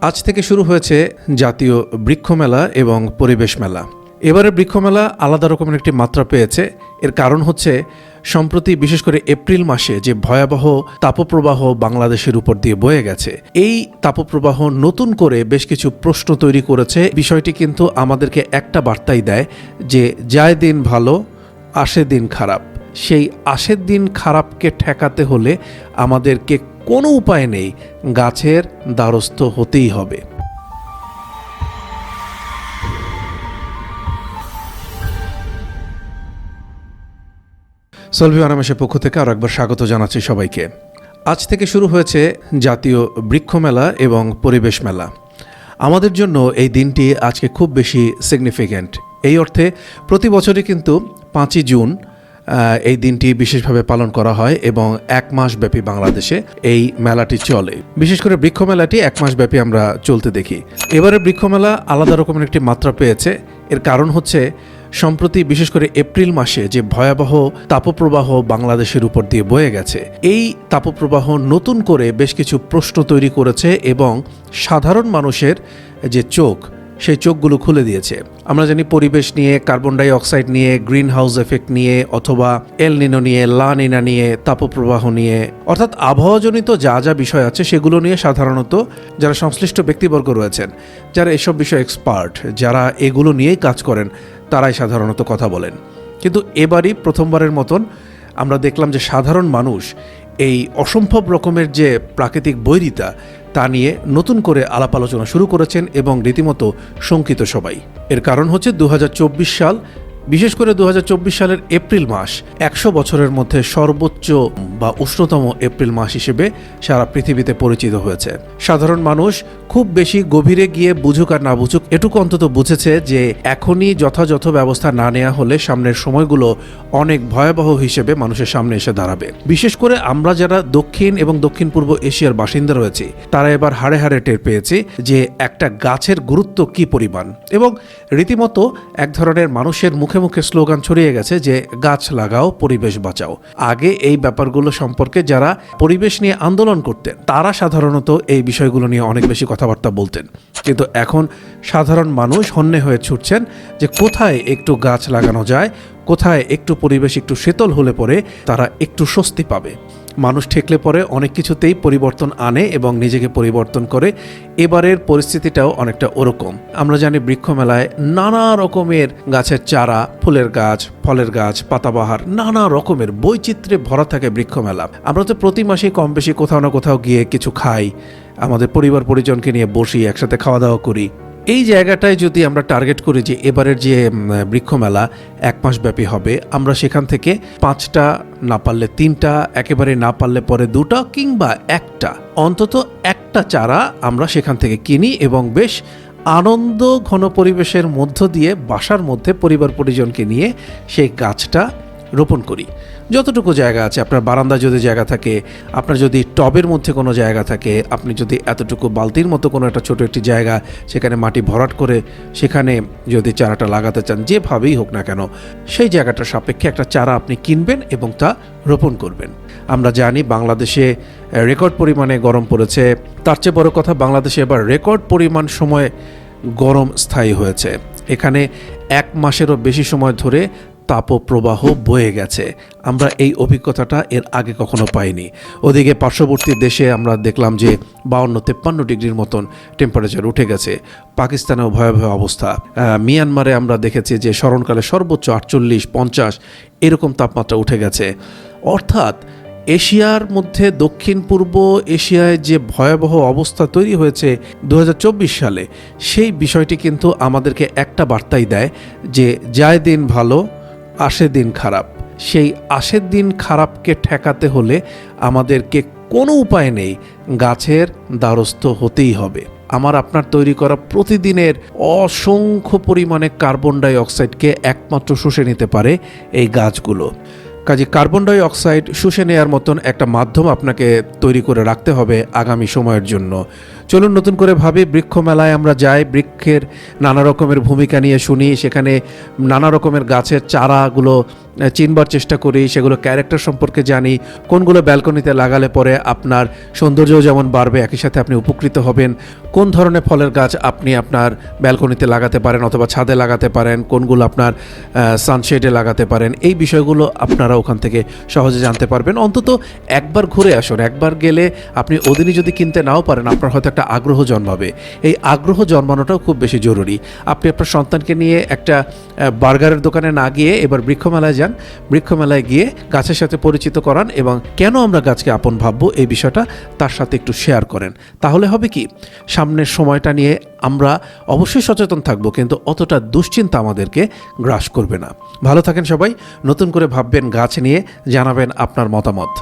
আজ থেকে শুরু হয়েছে জাতীয় বৃক্ষ মেলা এবং পরিবেশ মেলা। এবারে বৃক্ষ মেলা আলাদা রকমের একটি মাত্রা পেয়েছে। এর কারণ হচ্ছে সম্প্রতি বিশেষ করে এপ্রিল মাসে যে ভয়াবহ তাপপ্রবাহ বাংলাদেশের উপর দিয়ে বয়ে গেছে, এই তাপপ্রবাহ নতুন করে বেশ কিছু প্রশ্ন তৈরি করেছে। বিষয়টি কিন্তু আমাদেরকে একটা বার্তাই দেয় যে যায় দিন ভালো, আসে দিন খারাপ। সেই আসের দিন খারাপকে ঠেকাতে হলে আমাদেরকে কোনো উপায় নেই, গাছের দ্বারস্থ হতেই হবে। সলভি আরামেশের পক্ষ থেকে আরও একবার স্বাগত জানাচ্ছি সবাইকে। আজ থেকে শুরু হয়েছে জাতীয় বৃক্ষ মেলা এবং পরিবেশ মেলা। আমাদের জন্য এই দিনটি আজকে খুব বেশি সিগনিফিক্যান্ট। এই অর্থে প্রতি বছরই কিন্তু 5ই জুন এই দিনটি বিশেষভাবে পালন করা হয় এবং এক মাস ব্যাপী বাংলাদেশে এই মেলাটি চলে। বিশেষ করে বৃক্ষ মেলাটি এক মাস ব্যাপী আমরা চলতে দেখি। এবারে বৃক্ষ মেলা আলাদা রকমের একটি মাত্রা পেয়েছে। এর কারণ হচ্ছে সম্প্রতি বিশেষ করে এপ্রিল মাসে যে ভয়াবহ তাপপ্রবাহ বাংলাদেশের উপর দিয়ে বয়ে গেছে, এই তাপপ্রবাহ নতুন করে বেশ কিছু প্রশ্ন তৈরি করেছে এবং সাধারণ মানুষের যে চোখ, সেই চোখগুলো খুলে দিয়েছে। আমরা জানি পরিবেশ নিয়ে, কার্বন ডাই অক্সাইড নিয়ে, গ্রিন হাউস এফেক্ট নিয়ে, অথবা এল নিনো নিয়ে, লা নিনা নিয়ে, তাপপ্রবাহ নিয়ে, অর্থাৎ আবহাওয়াজনিত যা যা বিষয় আছে সেগুলো নিয়ে সাধারণত যারা সংশ্লিষ্ট ব্যক্তিবর্গ রয়েছেন, যারা এসব বিষয়ে এক্সপার্ট, যারা এগুলো নিয়েই কাজ করেন, তারাই সাধারণত কথা বলেন। কিন্তু এবারই প্রথমবারের মতন আমরা দেখলাম যে সাধারণ মানুষ এই অসম্ভব রকমের যে প্রাকৃতিক বৈরিতা, তা নিয়ে নতুন করে আলাপ আলোচনা শুরু করেছেন এবং রীতিমতো শঙ্কিত সবাই। এর কারণ হচ্ছে 2024 সাল, বিশেষ করে 2024 সালের এপ্রিল মাস 100 বছরের মধ্যে সর্বোচ্চ বা উষ্ণতম এপ্রিল মাস হিসেবে সারা পৃথিবীতে পরিচিত হয়েছে। সাধারণ মানুষ খুব বেশি গভীরে গিয়ে বুঝুক আর না বুঝুক, এটুকু অন্তত বুঝেছে যে এখনই যথাযথ ব্যবস্থা না নেওয়া হলে সামনের সময়গুলো অনেক ভয়াবহ হিসেবে মানুষের সামনে এসে দাঁড়াবে। বিশেষ করে আমরা যারা দক্ষিণ এবং দক্ষিণ পূর্ব এশিয়ার বাসিন্দা রয়েছি, তারা এবার হাড়ে হাড়ে টের পেয়েছি যে একটা গাছের গুরুত্ব কি পরিমাণ। এবং রীতিমতো এক ধরনের মানুষের মুখে মুখে স্লোগান ছড়িয়ে গেছে যে গাছ লাগাও, পরিবেশ বাঁচাও। আগে এই ব্যাপারগুলো সম্পর্কে যারা পরিবেশ নিয়ে আন্দোলন করতেন, তারা সাধারণত এই বিষয়গুলো নিয়ে অনেক বেশি কথাবার্তা বলতেন। কিন্তু এখন সাধারণ মানুষ হন্যে হয়ে ছুটছেন যে কোথায় একটু গাছ লাগানো যায়, কোথায় একটু পরিবেশ একটু শীতল হলে পরে তারা একটু স্বস্তি পাবে। মানুষ ঠেকলে পরে অনেক কিছুতেই পরিবর্তন আনে এবং নিজেকে পরিবর্তন করে। এবারের পরিস্থিতিটাও অনেকটা ওরকম। আমরা জানি বৃক্ষ মেলায় নানা রকমের গাছের চারা, ফুলের গাছ, ফলের গাছ, পাতাবাহার, নানা রকমের বৈচিত্র্যে ভরা থাকে বৃক্ষ মেলা। আমরা তো প্রতি মাসেই কম বেশি কোথাও না কোথাও গিয়ে কিছু খাই, আমাদের পরিবার পরিজনকে নিয়ে বসি, একসাথে খাওয়া দাওয়া করি। এই জায়গাটায় যদি আমরা টার্গেট করি যে এবারের যে বৃক্ষ মেলা এক মাস ব্যাপী হবে, আমরা সেখান থেকে 5টা, না পারলে 3টা, একেবারে না পারলে পরে 2টা কিংবা 1টা, অন্তত একটা চারা আমরা সেখান থেকে কিনি এবং বেশ আনন্দ ঘন পরিবেশের মধ্য দিয়ে বাসার মধ্যে পরিবার পরিজনকে নিয়ে সেই গাছটা রোপণ করি। যতটুকু জায়গা আছে, আপনার বারান্দা যদি জায়গা থাকে, আপনার যদি টবের মধ্যে কোনো জায়গা থাকে, আপনি যদি এতটুকু বালতির মতো কোনো একটা ছোটো একটি জায়গা, সেখানে মাটি ভরাট করে সেখানে যদি চারাটা লাগাতে চান, যেভাবেই হোক না কেন, সেই জায়গাটার সাপেক্ষে একটা চারা আপনি কিনবেন এবং তা রোপণ করবেন। আমরা জানি বাংলাদেশে রেকর্ড পরিমাণে গরম পড়েছে। তার চেয়ে বড় কথা, বাংলাদেশে এবার রেকর্ড পরিমাণ সময় গরম স্থায়ী হয়েছে। এখানে 1 মাসেরও বেশি সময় ধরে তাপপ্রবাহ বয়ে গেছে। আমরা এই অভিজ্ঞতাটা এর আগে কখনো পাইনি। ওদিকে পার্শ্ববর্তী দেশে আমরা দেখলাম যে 52-53 ডিগ্রির মতন টেম্পারেচার উঠে গেছে। পাকিস্তানেও ভয়াবহ অবস্থা। মিয়ানমারে আমরা দেখেছি যে স্মরণকালে সর্বোচ্চ 48-50 এরকম তাপমাত্রা উঠে গেছে। অর্থাৎ এশিয়ার মধ্যে দক্ষিণ পূর্ব এশিয়ায় যে ভয়াবহ অবস্থা তৈরি হয়েছে 2024 সালে, সেই বিষয়টি কিন্তু আমাদেরকে একটা বার্তাই দেয় যে যায় দিন ভালো, আসে দিন খারাপ। সেই আসের দিন খারাপকে ঠেকাতে হলে আমাদেরকে কোনো উপায় নেই, গাছের দ্বারস্থ হতেই হবে। আমার আপনার তৈরি করা প্রতিদিনের অসংখ্য পরিমাণে কার্বন ডাই অক্সাইডকে একমাত্র শুষে নিতে পারে এই গাছগুলো। কাজে কার্বন ডাই অক্সাইড শুষে নেওয়ার মতন একটা মাধ্যম আপনাকে তৈরি করে রাখতে হবে আগামী সময়ের জন্য। চলুন নতুন করে ভাবি, বৃক্ষ মেলায় আমরা যাই, বৃক্ষের নানা রকমের ভূমিকা নিয়ে শুনি, সেখানে নানা রকমের গাছের চারাগুলো চিনবার চেষ্টা করি, সেগুলো ক্যারেক্টার সম্পর্কে জানি, কোনগুলো ব্যালকনিতে লাগালে পরে আপনার সৌন্দর্যও যেমন বাড়বে, একই সাথে আপনি উপকৃত হবেন, কোন ধরনের ফলের গাছ আপনি আপনার ব্যালকনিতে লাগাতে পারেন অথবা ছাদে লাগাতে পারেন, কোনগুলো আপনার সানশেডে লাগাতে পারেন, এই বিষয়গুলো আপনারা ওখান থেকে সহজে জানতে পারবেন। অন্তত একবার ঘুরে আসুন, একবার গেলে আপনি ওদিনই যদি কিনতে নাও পারেন, আপনার হয়তো একটা আগ্রহ জন্মাবে। এই আগ্রহ জন্মানোটাও খুব বেশি জরুরি। আপনি আপনার সন্তানকে নিয়ে একটা বার্গারের দোকানে না গিয়ে এবার বৃক্ষমেলায় যান, বৃক্ষমেলায় গিয়ে গাছের সাথে পরিচিত করান এবং কেন আমরা গাছকে আপন ভাববো এই বিষয়টা তার সাথে একটু শেয়ার করেন। তাহলে হবে কি, সামনের সময়টা নিয়ে আমরা অবশ্যই সচেতন থাকব, কিন্তু অতটা দুশ্চিন্তা আমাদেরকে গ্রাস করবে না। ভালো থাকেন সবাই, নতুন করে ভাববেন গাছ নিয়ে, জানাবেন আপনার মতামত।